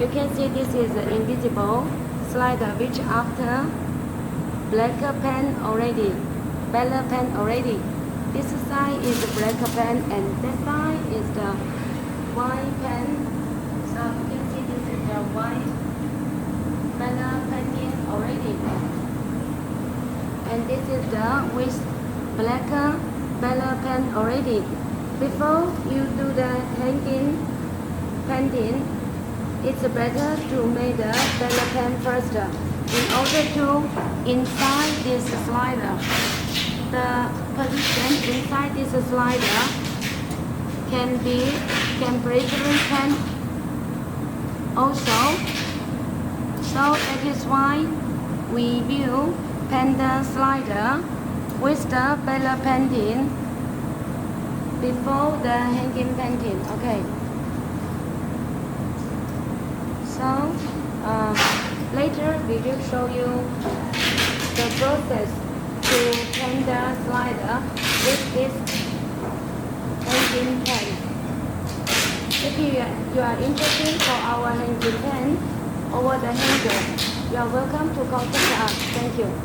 You can see this is the invisible slider which after black pen already, better pen already. This side is the black pen and this side is the white pen. So you can see this is the white better painting already. And this is the with black better pen already. Before you do the hanging painting, it's better to make the better pen first in order to inside this slider. The position inside this slider can briefly paint also. So that is why we will paint the slider with the better painting before the hanging painting. Okay. So later we will show you the process to paint the slider with this hanging pen. If you are interested for our hanging pen over the hanger, you are welcome to contact us. Thank you.